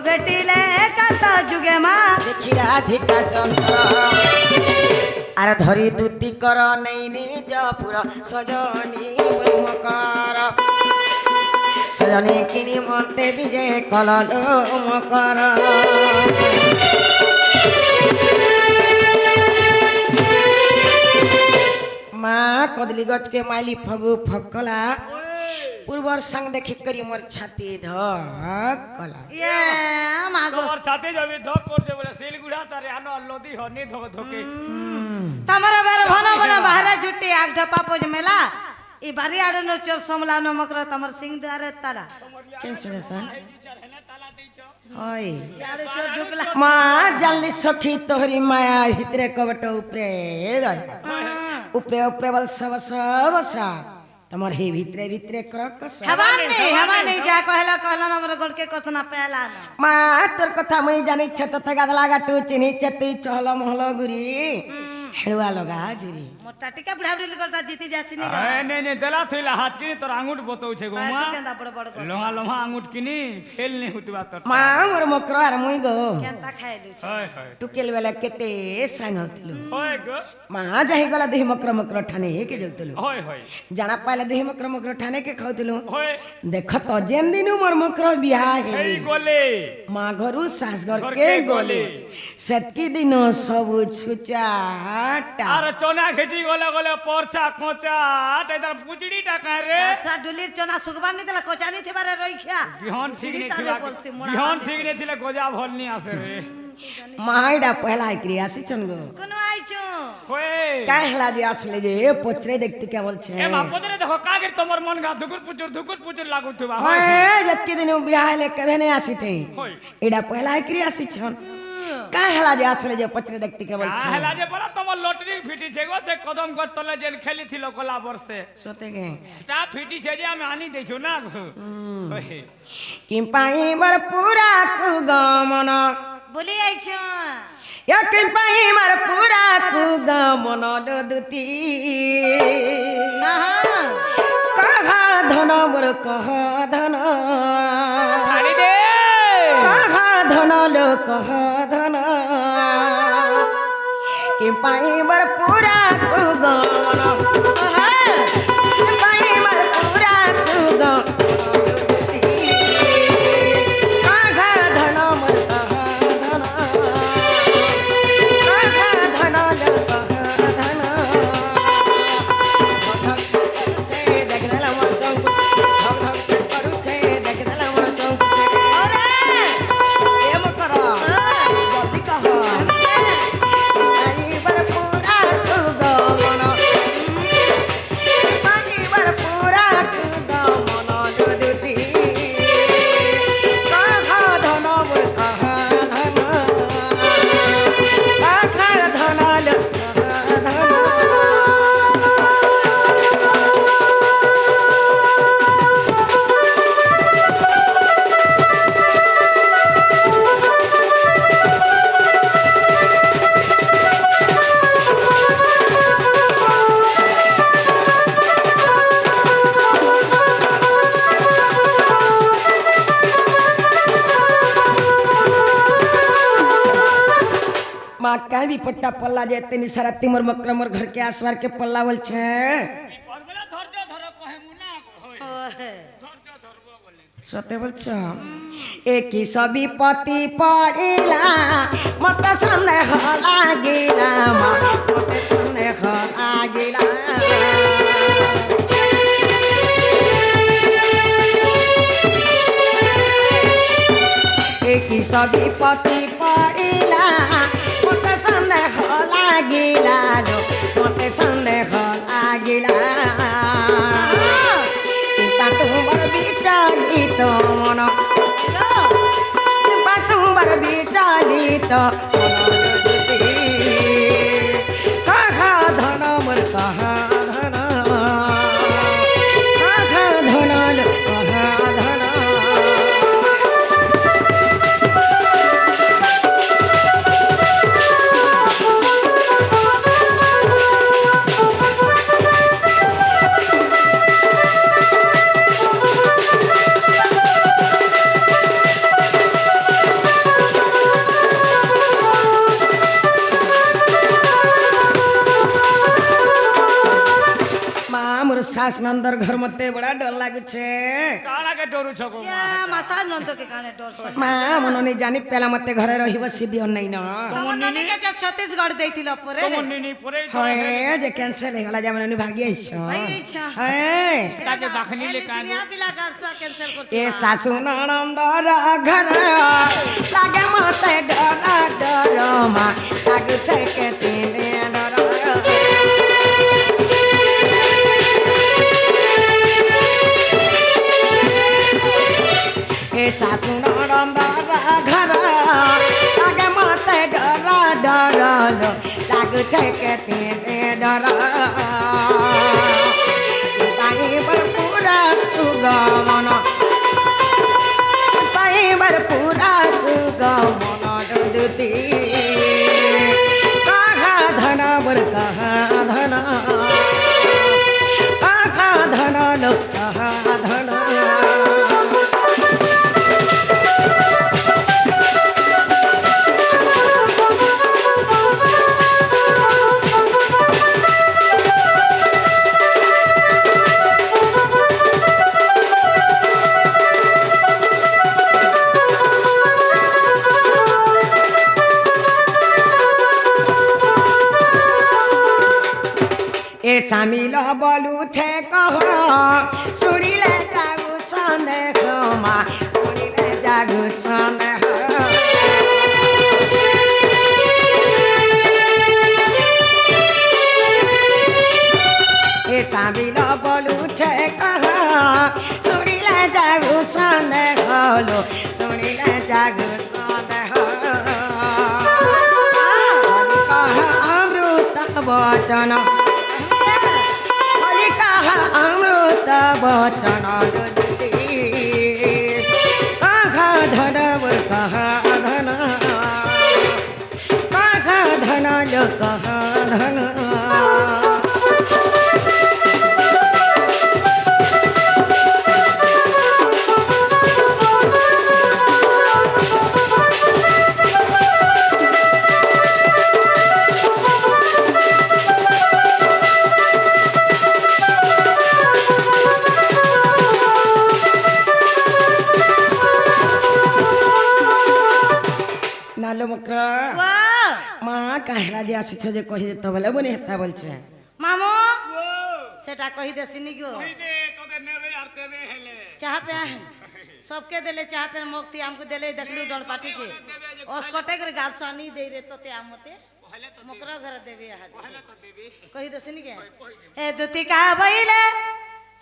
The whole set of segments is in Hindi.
भेटिले कांत जुगे मा देखी राधिका चंद्र आर धरी दूती कर नहीं निज पुर सजनी मकर सजनी किनी मते विजय कलल मकर माँ कदली गच के माइली फगु फकला पूर्वर संग देखी करी मोर छाती धकला ये मागो তোর ছাতে যাবে ধক করছে বলে শিলগুড়া সারে আনো লদি হনি ধক ধকে तमरा बेर भना बना बाहरे जुटी आग ढपा पोज मेला ई बारी आडे नो चोर समला नो मकर तमर सिंह द्वारे तारा केन सडे सन ओय आडे चोर ढुकला माँ जल्दी सखी तोहरी माया हितरे कवट उपरे रह उपरे उपरे बल सब सब सा तमर हे भितरे भितरे करकस हवा नहीं जा कहला कहला हमर गोड़ के कसना पहला ना माँ तोर कथा मुई जानी छत त गादला गाटू चिनी चती चहल महल गुरी हेड़ुआ लगा जुरी मोटा टिका बुढ़ा बुढ़ी करता जीती जासिनी बा ए नहीं देला थइला हाथ किनी तोर आंगुठ बतौ छे गोमा कैसे केंदा बड़ बड़ कर लोहा लोहा आंगुठ किनी फेल नहीं हुतबा तोर माँ मोर मकर आर मुई गो केंता खाइलु हाय हाय टुकेल बेला केते सांग होतलु होय गो माँ जाहि गला दुहि मकर मकर ठाने के जोतलु होय होय जाना पाइला दुहि मकर मकर ठाने के खाउतलु होय देख तो जेन दिनु मोर मकर बियाह हेली এই গলে माँ घरू सास घर के गोले सेतकी दिनो सब छुचाटा আর চনা খেজি গলে গলে পরচা কোচা তাইদার পুজড়িটা কায় রে সা ডুলির চনা সুগবান নি দেলা কোচানি থিবারে রইখিয়া বিহন ঠিক নেই তালে বলছি মোড়া বিহন ঠিক নেই থিলে গজা ভল নি আসে রে माइडा पहला एकरी आसी छन गो কোন আইছো होय काय हला जे आसले जे पोचरे देखते क्या बोल छे এ মা পদরে দেখো কাগের তোমার মন গা ধুকুর পুচুর লাগু থুবা ओए जत्ती दिन बियाह ले कबे नहीं आसी थे होय एडा पहला एकरी आसी छन काय हला जे आसले जे पोचरे देखते क्या बोल छे হেলা যে বলা তোমার লটারি ফিটিছে গো সে কদম গছ তলে যেন খেলিছিল কলা বর্ষে सोते के তা ফিটিছে যে আমি আনি দেইছো না গো होय कि पाई बर पूरा कु गमन বলি আইছো या कि पाई बर पूरा कु गमन दुती আহা कहा धन मोर कह धन ছাড়ি দে कहा धन लो कह धन कि पाई बर पूरा कु गमन আহা कि पाई बर पूरा कु गमन कहा धन मोर कह धन कहा धन लो कह धन देखला मोर चौक धक धक करू छे देखला मोर चौक ओरे एम कर जल्दी कह आई बर पूरा तू गमन आई बर पूरा तू गमन दुदुती कह धन मोर कह धन कह धन लो कह धन माँ का भी पट्टा पल्ला जेते नि सारा तिमर मकर मोर घर के आसवार के पल्ला बोल छे বলবেলা ধৈর্য ধরো কহে মুনা होय ओहे ধৈর্য ধরবো বলে सते बोल छ एक ही सभी पति पड़िला मत संदेह लागिला माँ मत संदेह लागिला एक ही सभी पति पड़िला मत संदेह लागिला लो मत संदेह लागिला चिंता तुम्हार विचारित मन चिंता तुम्हार विचारित कहा धन मोर कहा धन कहा धन कहा धन सास नंदर घर मते बड़ा डर लागु छे काला के डरू छको या मसाज नंद के काने डर सन माँ मनो नहीं जानी पहला मते घरे रहिब सिद्धि नहीं न तमन ननी के जे छत्तीसगढ़ देथिल परे तुम निनी परे होए जे कैंसिल हे गला जमन भागी आइछ भाई इच्छा हे ताके बाखनी ले कान या पिला गारसा कैंसिल करती ए सासु नंदर घर लागे मते डर डर माँ लागु छे के तीने डर ए सासु नंदर घर लागे मते डर डर लागु छे के तीने डर ताई बर पूरा तू गमन ताई बर पूरा तू गमन दुती कहा धन बर कहा धन लो कहा धन ए सामिल बोलू छे कहो सुड़ीले जागू संदेह मा सुड़ीले जागू संदेह ए सामिल बोलू छे कहो सुड़ीले जागू संदेह लो सुड़ीले जागू संदेह अमृत वचन अमृत वचन कहा धन कहा धन कहा धन लो कहा धन नालो मकरा वाह माँ कहरा जे आसी छे जे कहि दे तो बोले बने हेता बोल छे मामो सेटा कहि दे सिनी गयो दे तो दे नेवे यार देवे हेले चाह पे है सबके देले चाह पे मुक्ति हमको देले देखलू डर पाटी के ओस्कोटे के गारसानी दे रे तो ते आमते मकरा घर देवे है कहि दे सिनी के ए दुती का बइले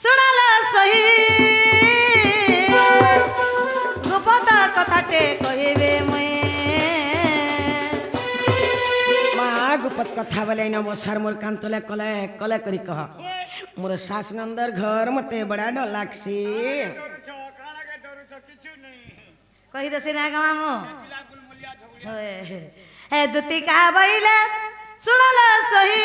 सुनाल सही गोपत कथाटे कहिबे मय गुपत कथा बोले न बसार मोर कान तले कले कले करी कह मोर सास नंदर घर मते बड़ा डर लागसी काला के डरू छ किछु नहीं कहि दे सिना गा मामो बिल्कुल मुलिया झगड़ी होए हे दुती का बइले सुनल सही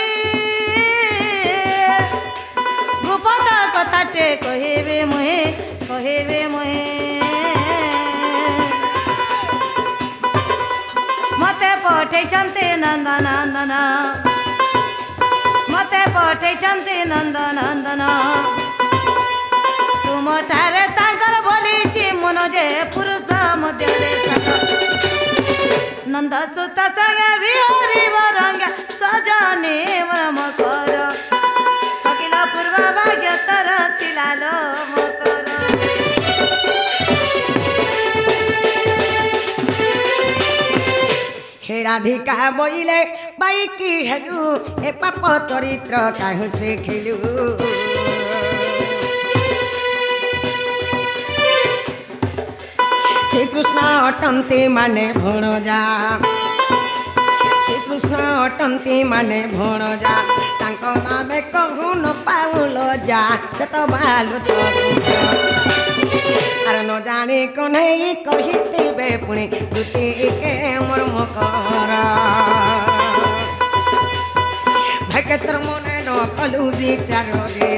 गोपत कथाटे कहिबे मोहे मते पठे चंते नंदन मते पठे चंते नंदन तुम ठारे तांकर बोलीची मन जे पुरुष मध्य नंद सुत संग बिहारी बरंग सजने मरम कर सकिल पूर्व भाग्य तर तिलालो मकर हे राधिका बोइले बाई की हेलु ए पाप चरित्र काहु से खेलु श्री कृष्ण अटंती माने भणजा श्री कृष्ण अटंती माने भणजा तांको नामे कहु न पाउलो जा से तो बालु तो आर न जाने कन्हई कहितिबे पुणी दुती के मर्म कर भगतर मने न कलु विचार रे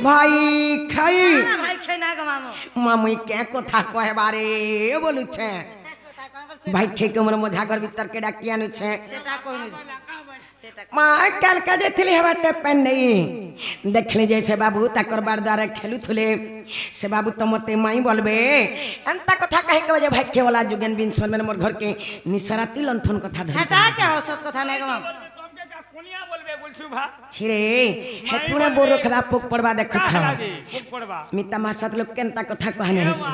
भाई खाई भाई खेना गा मामो মামুই কে কথা কহবারে বলুছে ভাই ঠিক মোর মজা ঘর ভিতর কে ডাকি আনুছে সেটা কইনু সেটা মা কালকা যেଥିଲି হেবাटे पेन नहीं देखले जैसे बाबू ताकर बार द्वारा खेलु थुले से बाबू तो मते माई बोलबे एंता कथा कहे के वजह भाई के वाला जुगन बिन सोन मोर घर के निसराती लंठन कथा धर এটা কে औसत কথা নাই গো তোমকে কা কোনিয়া বলবে বলছু ভা छिरे हेटुना बोरो खबा पोक पड़वा देख था কাহাজি খুব পড়বা मिता मार साथ लोग केंता कथा कहने हसी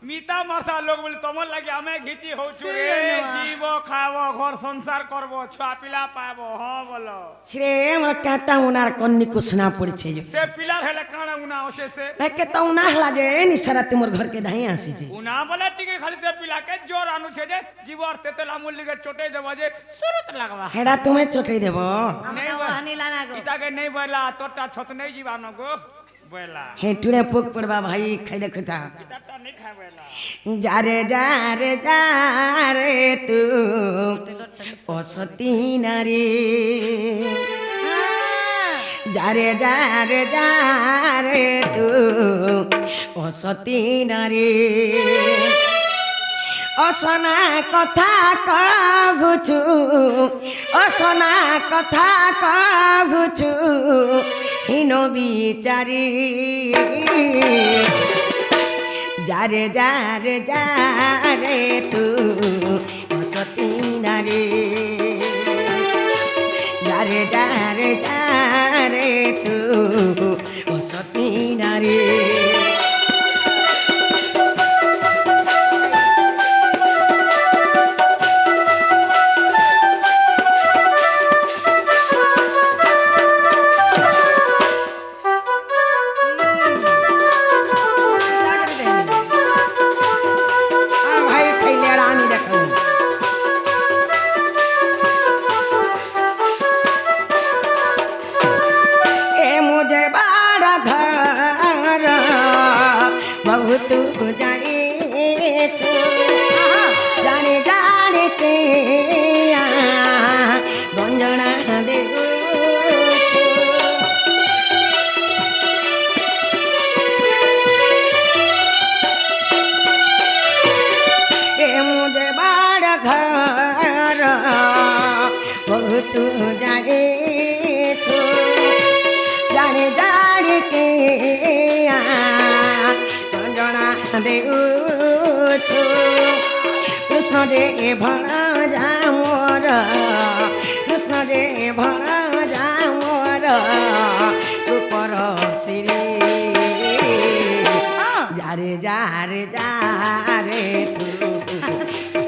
মিতা মাসা লোক বলে তোমার লাগে আমি ঘিচি হউছু রে জীব খাবো ঘর সংসার করব ছুয়া পিলা পাবো হ্যাঁ বলো छिरे मोर काटा उनार कन्नी कुसना पड़छे जो সে পিলার হেলে কানা উনা হচ্ছে সে के तो उना हला जे निसराती मोर घर के धाई आसी जे উনা বলে টিকে খালি সে পিলাকে জোর আনুছে যে জীবর তেতেলা মূল লিগে চটে দেব যে সুরত লাগবা हेडा तुम्हें चोटई देबो আমরা ওহানি লানা গো ইতাকে নেই বলা তোরটা ছত নেই জীবানো গো বলা हेटुने पोक पड़वा भाई खाई देख था ইতাটা নেই খাই বলা जा रे तू ओ सती नारी जा रे तू ओ सती नारी असना कथा कहूछु असना कथा कहूछु हिनो बिचारी जा रे तू सती नारी जा रे तू सती नारी भाई खैले रामी देखो ए मुझे बड़ा घर बहुत जाने छो जाने जाने के गंजना देखो मुझे बड़ा घर बहुत जाने छो जाने जाने के जना देऊ छो कृष्ण जे भणा जा मोर कृष्ण जे भणा जा मोर ऊपर श्री जा रे तू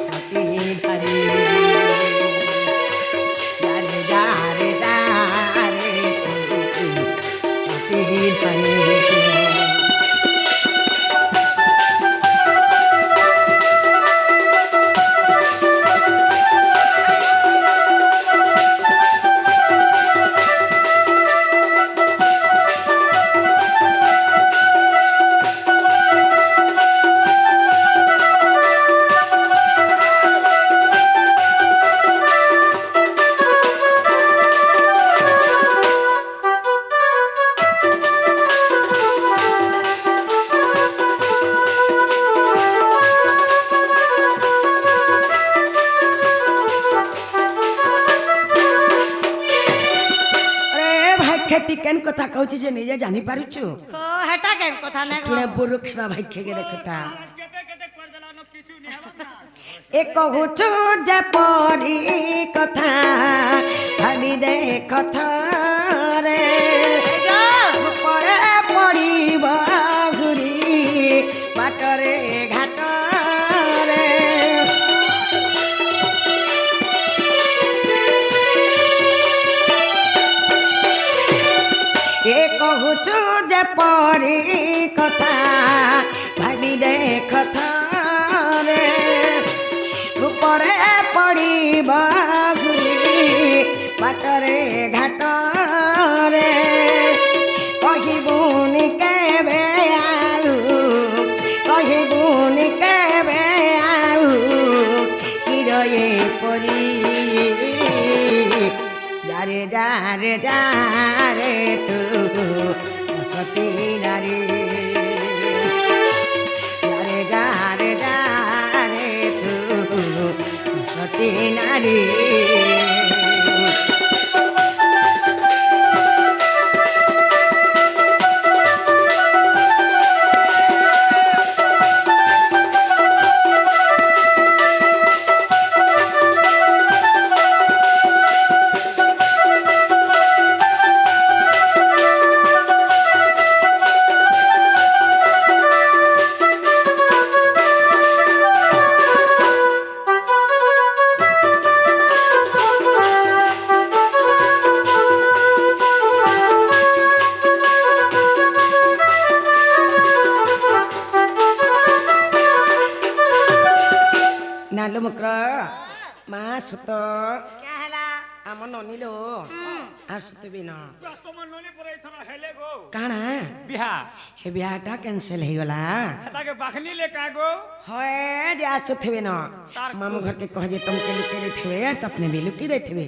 सती धरी जा रे तू सती धरी खेती केन कथा कहूची जे निजे जानी पारुछु তো হেটা কেন কথা নাই গো तुले बुरु खेबा भाई खेगे देखता কেতে কেতে কর দেলা ন কিছু নি হবা না ए कहूछु जे परी कथा भाबी देखथ रे परे पड़ी बहुरी बाटरे घाट रे ए कहूछु जे परी कथा भाबी देखथ रे ऊपरे पड़ी बहुरी बाटरे घाट रे कहिबुनि केबे आउ किरये परी जा रे तू सती नारी পারি নারী ନାଲୋ ମୁକ୍ର ମା ସୁତ क्या हैला ଆମ ନନିଲୋ ଆସୁଥିବି ନ ତମ ନନି ପରେ ଏଥର ହେଲେ ଗो କାଣା ବିହା ହେ ବିହାଟା କ୍ୟାନସେଲ ହେଇଗଲା ହେତାକେ ବାଖନି ଲେ କା ଗो ହଏ ଯେ ଆସୁଥିବେ ନ ମାମୁ ଘରକେ କହ ଯେ ତମକେ ଲୁକି ଦେଇଥିବେ ଆର୍ ତପନେ ବି ଲୁକି ଦେଇଥିବେ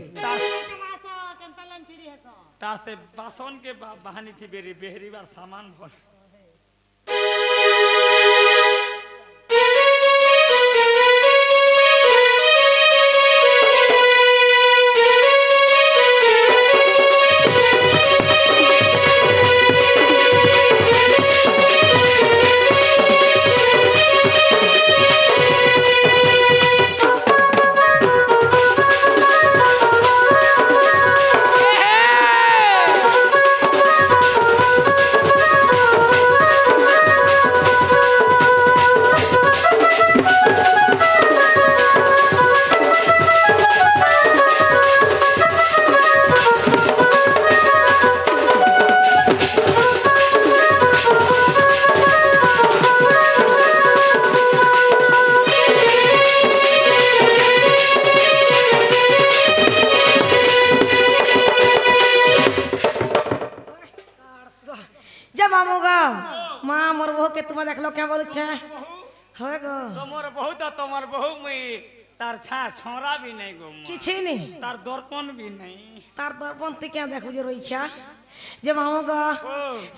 तार से बासन के बहानी थी बेरी बेहरी बार सामान भर जब मामू गो माँ मोर बहू के तुम देख लो क्या बोलू छे हो गो तमर बहुत तमर बहु मई तार छा छोरा भी नहीं गो किछि नहीं तार दर्पण भी नहीं तार दर्पण ती क्या देखू जे रोई छा जे मामू गो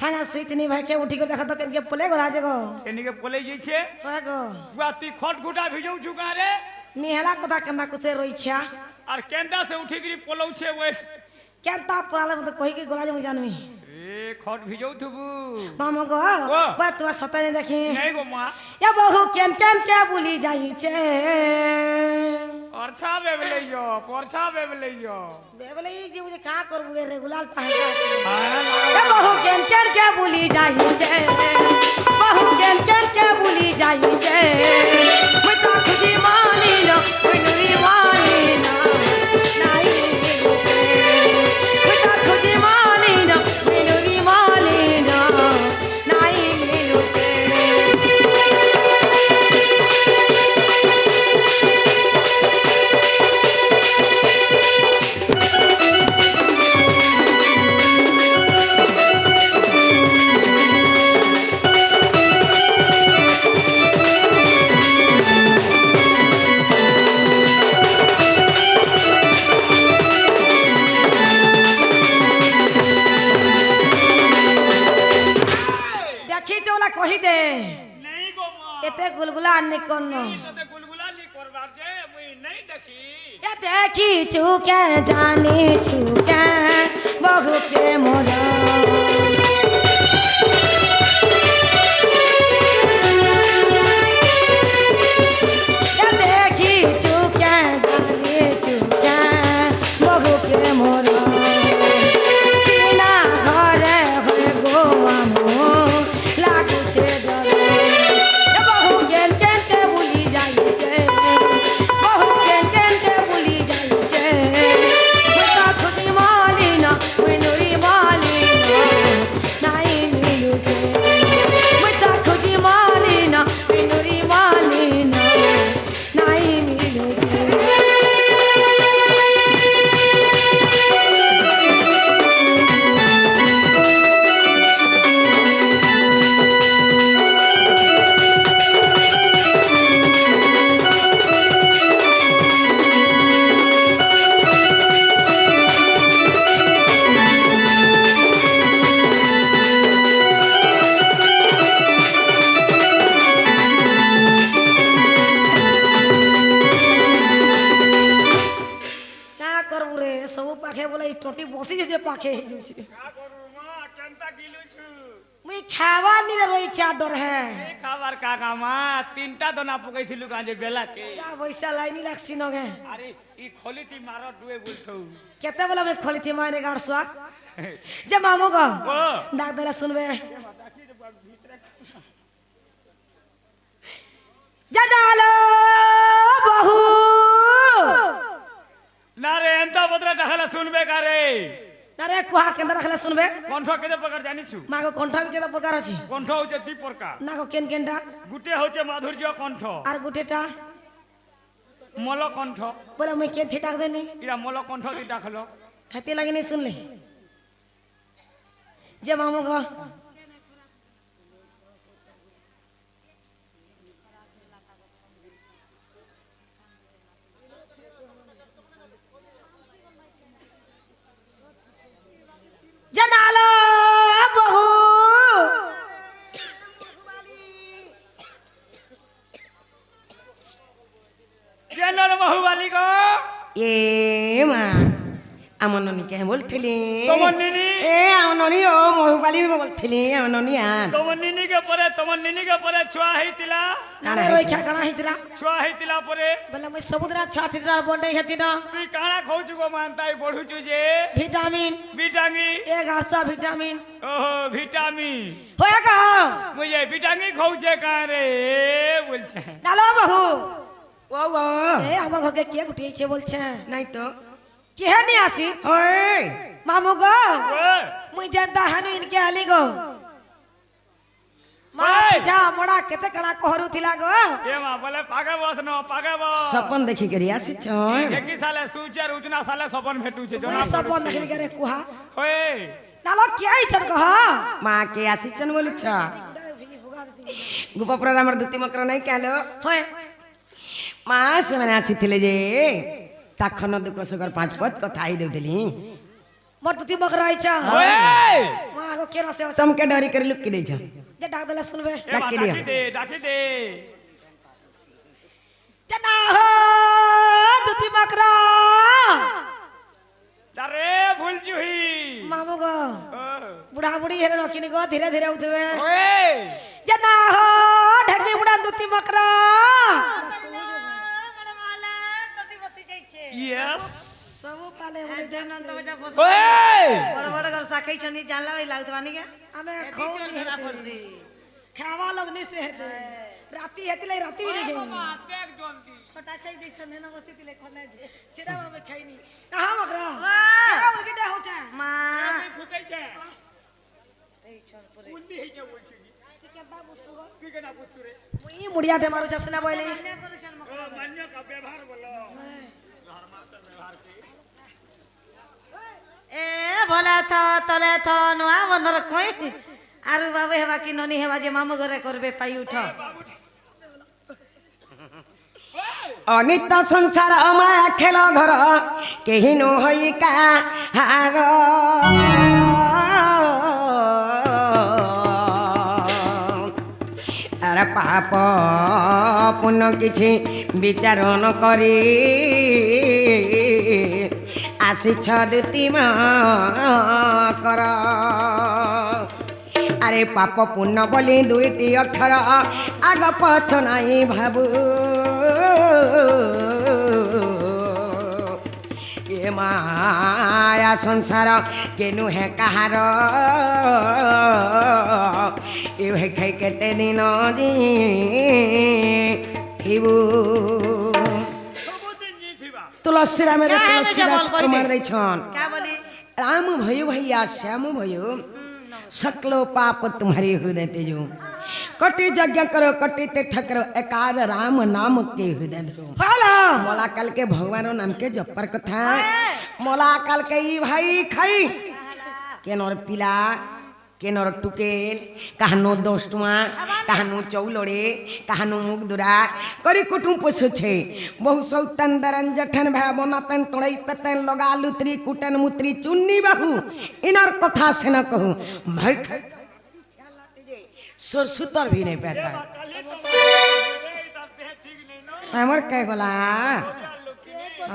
साना सुइत नहीं भाई के उठी के देख तो के पले गो राजे गो एनी के पले जे छे हो गो बुआ ती खट गुटा भिजौ जुका रे निहला कथा कना कुते रोई छा और केंदा से उठी गिरी पलौ छे वे केनता पुराले मत कहि के गोला जे मु जानमी रे खट भिजौ थुबू मामू गो पर तुम सता नहीं देखी नहीं गो मां या बहू केन केन के बुली जाई छे परछा बेबलैयो परछा बेबलैयो बेबले जी मुझे का करबू रे रेगुलर पहला ए बहू केन केन के बुली जाई छे बहू केन केन के बुली जाई छे मैं तो खुदी मानी लो कोई नुरी मानी ना नाही मिलू छे मैं तो खुदी मानी लो कोई नुरी मानी ना नाही मिलू छे देखी चोला कही दे नहीं गो मां एते गुलगुला अन्ने कोनो तते गुलगुला ली करबार जे मुई नहीं देखी या देखी चुके जानी चुके बहु के मोरा या देखी चुके जानी चुके बहु के मोरा चीना घरे होए गोवा मो लागू छे डर या बहु केन केन के बुली जाई छे बहु केन केन के बुली जाई छे खुदा खुदी माली ना এই টটি বসি যে পাখে হয়ে যাচ্ছে কা করু মা কেনতা গিলুছু মুই খাওয়া নিরে রইছে আর ডর হ্যাঁ এই খাবার কাকা মা তিনটা দনা পকাইছিলু কাজে বেলাকে যা পয়সা লাইনি লাগছি নগে আরে ই খলিটি মার ডুয়ে বলছো কেতে বলে আমি খলিতি মাইনে গাড়ছুয়া যে মামু গো ও ডাক দিলে শুনবে জানালো বহু না রে এন্তা বদরা টাকালা শুনবে কারে আরে কুহা কেন্দ্র রাখলে শুনবে কণ্ঠ কেতে প্রকার জানিছু মাগো কণ্ঠ আমি কেতে প্রকার আছে কণ্ঠ হচ্ছে দুই প্রকার না গো কেন কেনটা গুটে হচ্ছে মাধুর্য কণ্ঠ আর গুটেটা মল কণ্ঠ বলে মুই কেন ডাক দেনি ইরা মল কণ্ঠ দি ডাকলো হাতে লাগেনি শুনলে যে মামু গো জানালো বহু কেন বহুবালি গো এ মা আমার ননীকে বলছিলি তোমার নিনি এ আমার ননী ও মহুবালি বলছিলি আমার ননী আন তোমার নিনিকে পরে ছুয়া হইতিলা কানে রইখা কানা হিতরা ছুয়া হইতিলা পরে বলে মই সমুদ্রা ছাতিরা বন্ডে হেতি না তুই কানা খাউছু গো মান তাই বড়ুছু যে ভিটামিন বিটাঙ্গি এ গাছা ভিটামিন ওহো ভিটামিন হয়ে গো মুঝে বিটাঙ্গি খাউছে কারে বলছে ডালো বহু ও গো এ আমার ঘরকে কে গুটিয়েছে বলছে নাই তো কে নি আসি ওই মামু গো ও মুই জানতা হানু ইনকে আলি গো মা ওই! পিঠা মোড়া কেতে কণা কহরু থিলা গো এ মা বলে পাগে বস ন পাগে বস সপন দেখি করি আসিছ একই সালে সুচার উচনা সালে সপন ভেটুছে মুই জনা সব দেখবি করে কুহা ওয়ে ডালো কে আইছন গো মা কে আসিছন বলিছ গোপাপুরার আমার ধুতি মকর নাই কেলো হয় মা ସେମାନେ ଆସିଥିଲେ ଯେ ତାଖନ ଦୁଃଖ ସୁଖର ପାଞ୍ଚ ପଦ କଥା ହେଇ ଦେଉଥିଲି মোর তুতি বকরা আইছা ওয়ে মা গো কে না সে ତମକେ ଡରି କରି ଲୁକି ଦେଇଛ যে ডাক দিলে শুনবে এ মা ডাকি দিও। ডাকি দে যে না হো তুতি বকরা তারে ভুল জুহি মামু গো ও বুড়া বুড়ি হেরে নকিনি গো ধীরে ধীরে উঠবে ওয়ে যে না হো ঢাকি বুড়া তুতি বকরা ইয়েস সব পালে দেবনন্দ বেটা বস ওয়ে বড় বড় ঘর সাখাই ছনি জানলা ভাই লাগতবা নি কে আমি এতি চোর ধরা পড়ছি খাওয়া লগনি সে হেতে রাতি হেতিলে রাতি বি দেখে দেখ জলদি ফটা খাই দিছ নেনা বসিতিলে খনে যে সেটা আমি খাইনি কাহা বকরা উনকিটা হচ্ছে মা ফুটাইছে এই চোর পরে উন্দি হইছে বলছি তুই কেনা বুঝছু রে মুই মুড়িয়াতে মারু চাসনা বইলে নে করছন ও মান্য কা ব্যবহার বলো এ ভলা থ তলে থ নোয়া বন্ধর কই আরু বাবু হেবা কি ননি হেবা যে মামু ঘরে করবে পাই উঠ অনিত্য সংসার মায়া খেল ঘর কেহি নো হই কাহার আর পাপ পুণ্য কিছু বিচার ন করি আসিছ দুতি কর আরে পাপ পুণ্য বলি দুইটি অক্ষর আগ পছ নাই ভাবু এ মায়া সংসার কেনু হে কাহার এ খাই কেতে দিন থিবু सबुदिन जी थिबा तुलसी रामेर क्या है तुलसी मुझे रस बोल, कोई कुमार दे। दै छन क्या बोली राम भयो भैया श्याम भयो सकलो पाप तुम्हारे हृदय तेजो कटी यज्ञ करो कटी तीर्थ करो एकार राम नाम के हृदय धरो हेलो मोला कल के भगवान नाम के जपर कथा मोला कल के ई भाई खाई केनर पिला केनर टुकेल काहनो दोस्तुआ काहनो चौलड़े काहनो मुगदुरा करी कुटुम पोछे बहु सौतन दरन जठन भा बनातन तोड़ई पतन लगा लुतरी कुटन मुतरी चुन्नी बहु इनर कथा से न कहूं भाई सुरसुतर भी नहीं पाता काली तो रे तब देह ठीक नहीं नो हमर कह गोला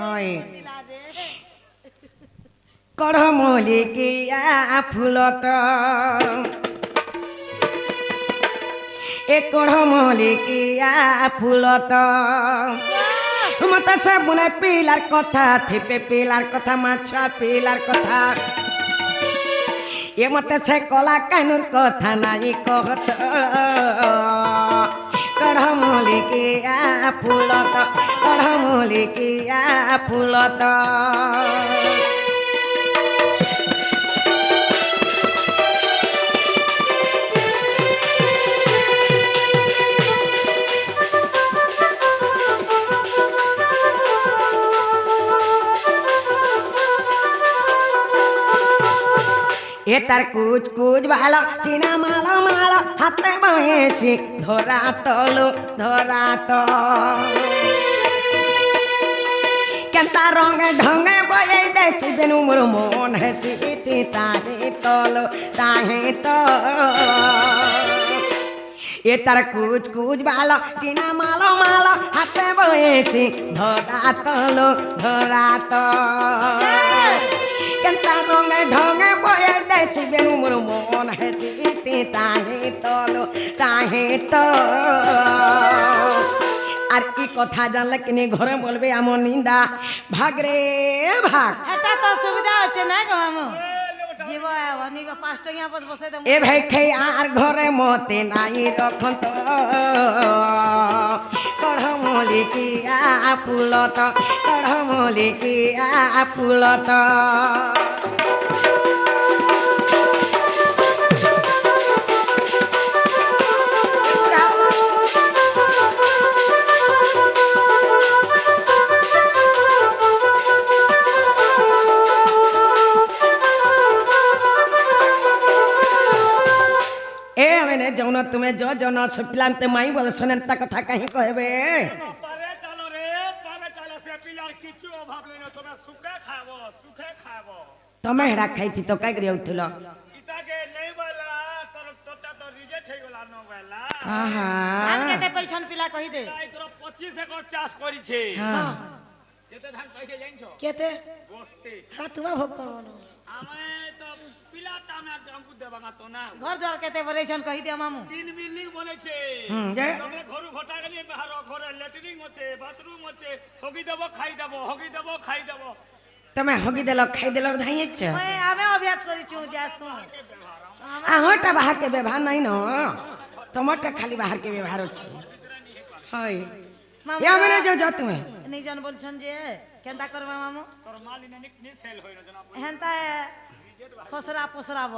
ओए কড়মলিকিয়া ফুলত এ কড়মলিকিয়া ফুলত মতো সাবুনে পিলার কথা থিপে পিলার কথা মাছ পিলার কথা এ মতে সে কলা কানুর কথা নাই কহত কড়মলিকিয়া ফুলত কড়মলিকিয়া ফুলত এ তার কুচ কুচ ভালো চিনা মালো মালো হাতে বয়েছি ধরা তলো ধরা তো কেনতা রঙে ঢঙে বয়ে দেছি বেনু মোর মন হেসি তাহে তলো তাহে তো এ তার কুচ কুচ ভালো চিনা মালো মালো হাতে বয়েছি ধরা তলো ধরা তো কেনতা রঙে ঢঙে বয়ে দেছি বেনু মোর মন হেসি তাহে তলো তাহে তো আর কি কথা জানলে কিনে ঘরে বলবে আমার নিন্দা ভাগ রে ভাগ এটা তো সুবিধা আছে না গো মামু জীব অনিক 5 টাকা বসে দে এ ভাই খাই আর ঘরে মতে নাই রখন তো কড়মলিকিয়া ফুলত কড়মলিকিয়া ফুলত जौन तुम्हें जो जौन पिलाम ते माई बोले सुनन ता कथा कहीं कहबे পারে চলো রে পারে চলো সে পিলার কিছু অভাব নেই তোমরা সুখে খাবো तमे हेडा खाइती तो काय करी उठल ইটাকে নেই বলা তোর তোটা তো রিজেক্ট হই গলা ন বলা आहा ধান কেতে পয়ছন পিলা কহি দে তাই তোর 25 একর চাষ করিছে हां কেতে ধান পাইছে জানছো কেতে বস্তে হড়া তুমি ভোগ করবো না আমি তো পিলাটা আমকু দেবা না তো না ঘর দ্বার কেতে বলেছন কহি দে মামু 3 বিল্ডিং বলেছে যে তোমরা ঘরু ঘটা গলি বাহার ঘরে ল্যাট্রিন আছে বাথরুম আছে হগি দেব খাই দেব तमे हगी देलो खाई देलो धाइछ ওই আমি অভ্যাস করিছু যাসু आमटा बाहर के व्यवहार नहीं न तमटा खाली बाहर के व्यवहार अछि हाय মামু या मैंने जो जा तुम्हें নিজন বলছন যে কেনতা করবে মামু তোর মালি নি সেল হইল জানা হেনতা খসরা পসরাব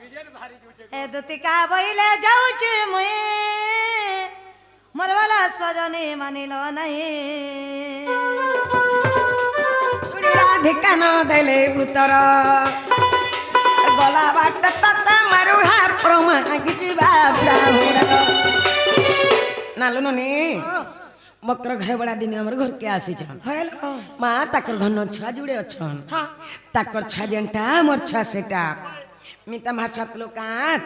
রিজেক্ট ভারি দিউছে এ দুতিকা বইলে যাউছি মুই মরবালা সজনে মানিল নাই सुरी राधिका न देले उतर गला बाट तत मरुहा प्रमा गिची बाबा हुडा नालो ननी मकर घरे बड़ा दिन हमर घर के आसी छन हेलो मां ताकर घर न छा जुड़े अछन हां ताकर छा जेंटा मोर छा सेटा मिता मार सात लोकात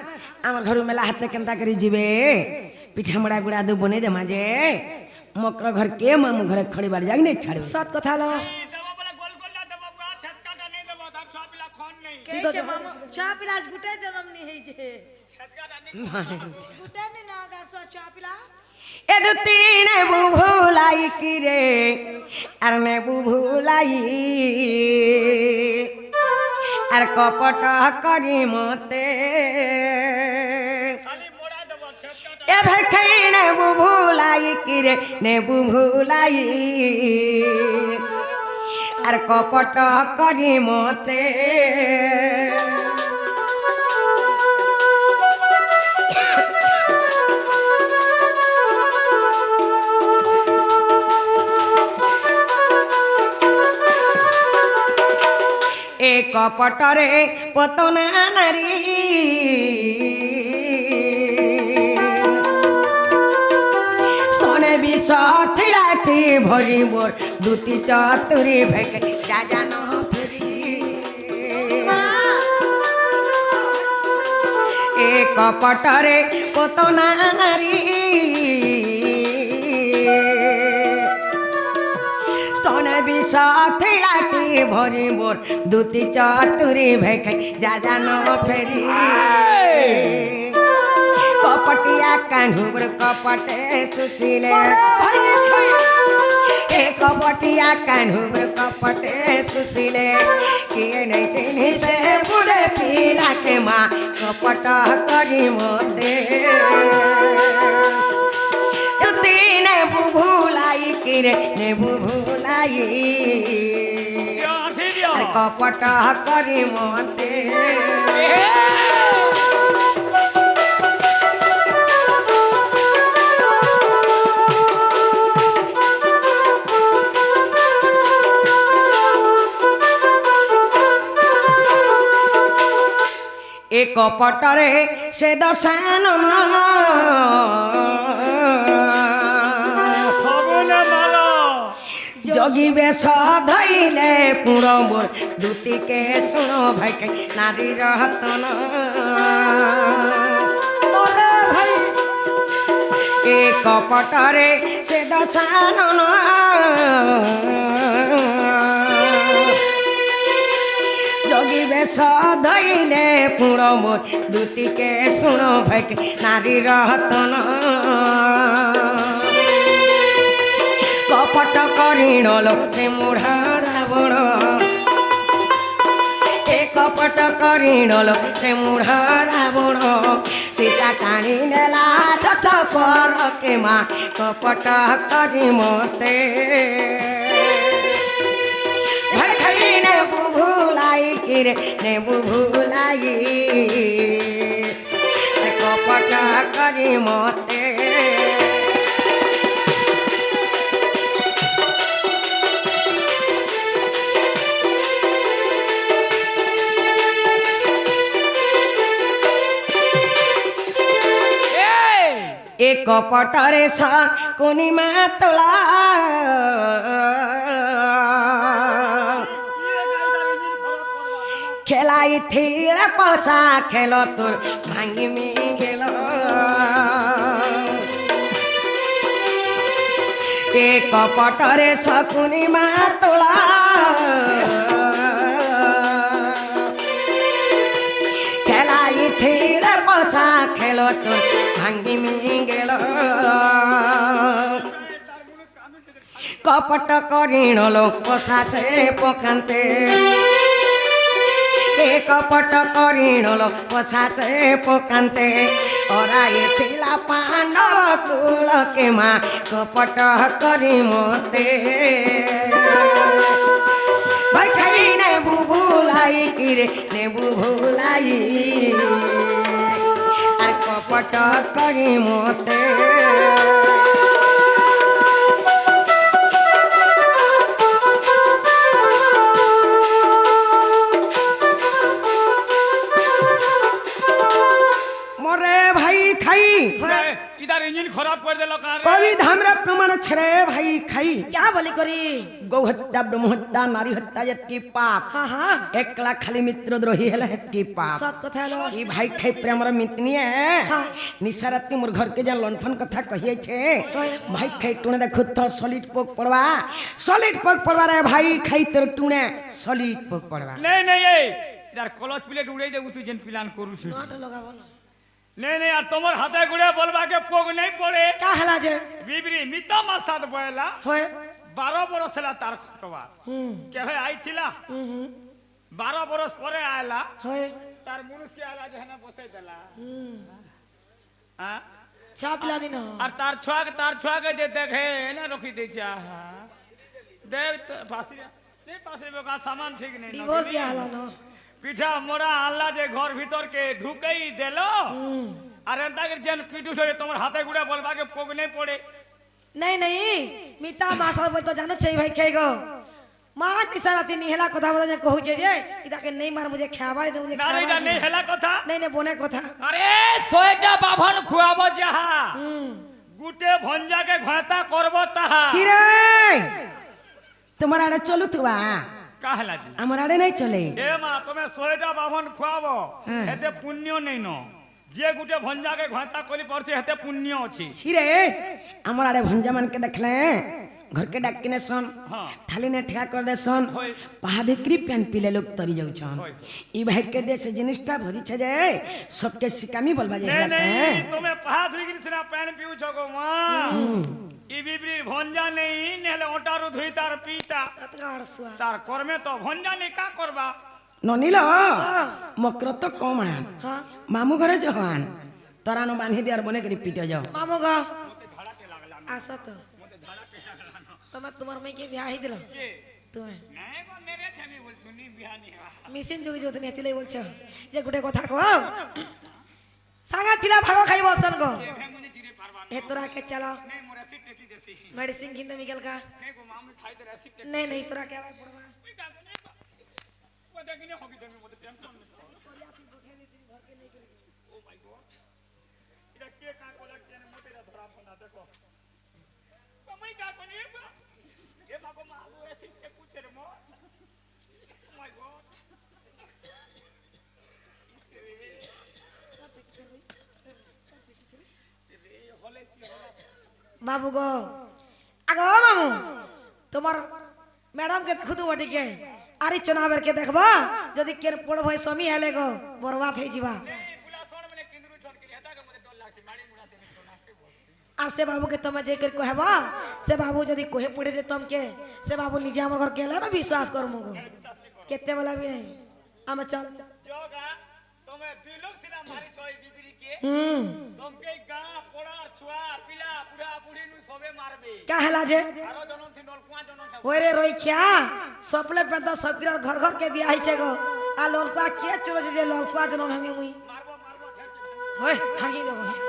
हमर घर मेला हाथ में केनता करी जिबे पिठा मड़ा गुड़ा दो बने दे माजे मकर घर के मामू घर खड़ी बाड़ जाग नहीं छाड़े सात कथा लो দেব বলে গোল গোল দেব গা ছটকাটা নেই দেব ধান সব পিলা খন নেই কেছে মামু চা পিলাস গুটে জন্ম নি হেই যে ছটকাটা নেই গুটে নি না গাছ চা পিলা एदु तीने बुभुलाई की रे अरने बुभुलाई अर कपट करी मते খালি মোড়া দেব ছটকাটা ए भखैने बुभुलाई की रे ने बुभुलाई अर कपट करी मते कपटरे पतना नारी स्तने विष थिलाटी भरी मोर दूती चतुरी भेक जान फेरी ए कपटरे पतना नारी स्तने বিষ থিলাটি ভরি মোর দুটি চতুরি ভেখাই যা জান ফেরি কপটিয়া কানুর কপটে সুশীলে কপটিয়া কানুর কপটে সুশীলে কিয়ে নেই চিনি সে বুড়ে পিলাকে মা কপট করি মতে তুই নেবু ভুলাই কিরে নেবু ভুলাই কপট করি মতে এক পটরে সে দশান যোগী বেশ ধইলে পুরো মোর দুটিকে শুণ ভাই নারী রতন এক পটরে সে দশান যোগী বেশ ধইলে পুরো মোর দুটিকে শুণ ভাই নারী রতন কপট করিণল সে মুঢ়া রাবণ এ কপট করিণল সে মুঢ়া রাবণ সীতা টাଣି নেলা রথ পরকে মা কপট করি মতে ভাই নেবু ভুলাই কিরে নেবু ভুলাই কপট করি মতে এক পটরে শকুনি মা তোলা খেলাই থির পশা খেল তোর ভাঙ্গি মি গেল এক পটরে শকুনি মা তোলা খেলাই থির পশা খেল তোর ভাঙ্গি মি গেল কপট করিণল পশাসে পকান্তে কপট করিণল পশাসে পকান্তে অরাই থিলা পাণ্ডব কুলকে মা কপট করি মতে ভাই খাই নেবু ভুলাই কিরে নেবু ভুলাই আর কপট করি মতে इधर इंजन खराब कर दे कवि धामरा प्रमाण छे भाई खाई क्या बोली करी गौ हत्या ब्रह्म हत्या नारी हत्या यत्की पाप हाँ हाँ एकला खाली मित्र द्रोही हेला हेतकी पाप सत कथा लो ई भाई खाई प्रेमर मितनिए हाँ। निसाराती मोर घर के जन लनफन कथा कहिए छे भाई खाई टुने देखो तो सॉलिड पोक पड़वा सॉलिड पोक पड़वा रे भाई खाई तेरे टुने सॉलिड पोक पड़वा नहीं नहीं इधर कलच प्लेट उड़े दे तू जेन प्लान करू छी नट लगाबो ना नहीं नहीं यार तुम्हार हाथे गुड़े बोलबा के पोग नहीं पड़े का हला जे बिबरी मिता मार साथ बोला होय 12 बरस ला तार खटवा के है आई थिला 12 बरस परे आयला होय तार मुनुस के आला जे है ना बसे देला हां छाप लानी न और तार छुआ के जे देखे ना रखी दे चा देख फांसी नहीं पासे में का सामान ठीक नहीं डिवोर्स दिया हला न पिठा मोरा आल्ला जे घर भीतर के ढुकई देलो अरे ताके जन पिटू छे तोमर हाथे गुडा बोलबा के पोग नहीं पड़े नहीं नहीं मिता मासा बोल तो जानो छै भाई खेगो मां निसाराती निहला कथा बता जे कहू जे इता के नहीं मार मुझे खावा दे मुझे खावा नहीं नहीं हेला कथा नहीं नहीं बोने कथा अरे 100टा बाभन खुआबो जहा गुटे भंजा के घाता करबो ताहा छिरे तुम्हारा आड़े चलू तुआ काहला जी हमर आड़े नहीं चले ए मां तुम्हें 100टा बाभन खुआबो हेते पुण्य नहीं न जे गुटे भंजा के घाता कली परछे हेते पुण्य अछि छिरे हमर आड़े भंजा मन के देखले घर के डाक किने सन हाँ। थाली ने ठिया कर दे सन होय। पहादेखरी पैन पीले लोग तरी जाऊ छन ई भाई के देश जिनिसटा भरी छ जाए सबके सिकामी बोलबा जे नहीं रहते नहीं तुम्हें पहाड़ गिर से ना पैन पीऊ छको मां ई बिबरी भंजा नहीं नेले ओटारू धुई तार पीता तार करमे तो भंजा नहीं का करबा ननील मकर तो कमान मामू घरे जहान तरानो बांधी दियार बने करी पीटे जाओ मामू गा आसा तो तुम्हार में के ब्याह ही दिला के तुम्हें नहीं को मेरे छवि बोल तुनी बिहान नहीं बा मिसिन जोगी जो तुम्हें तिले बोलछ जे गुटे कथा को सांगा तिला भागो खाई बसन को ए भे मुनी जिरे पारवा ए तोरा के चलो नहीं मोर एसिड टेकी देसी मेडिसिन किंद मिगल का नहीं को मामू खाई दे एसिड टेकी नहीं नहीं तोरा के आवाज पड़वा वो देखिने होगी देमी मोते टेंशन में ओ माय गॉड इरा के का कोला के ने मोते धरा बना देखो कमई का कोनी ये बाबू मालू एसिड के पूछे रे मो ओ माय गॉड बाबू गो आगो मामू तुम्हार मैडम के देखु तो बटी के आरी चुनाव के देखबा जदी केर पड़ भई समी हेले गो बर्बाद हे जीवा आर से बाबू के तमे जे कर कहबा से बाबू जदी कोहे पड़े दे तम के से बाबू निजे हमर घर केला ना विश्वास कर मगो केते वाला भी नहीं हम चल जोगा तमे दिलोक सिना मारी छय बिबिरी के तम के गा पोड़ा छुआ पिला बुढ़ा बुढ़ी नु सबे मारबे का हला जे आरो जनम थि नलकुआ जनम ओरे रोइखिया सपले पेदा सबकिर घर घर के दिया है छे गो आ ललकुआ के चलो जे ललकुआ जनम हमी मुई मारबो मारबो होय भागी देबो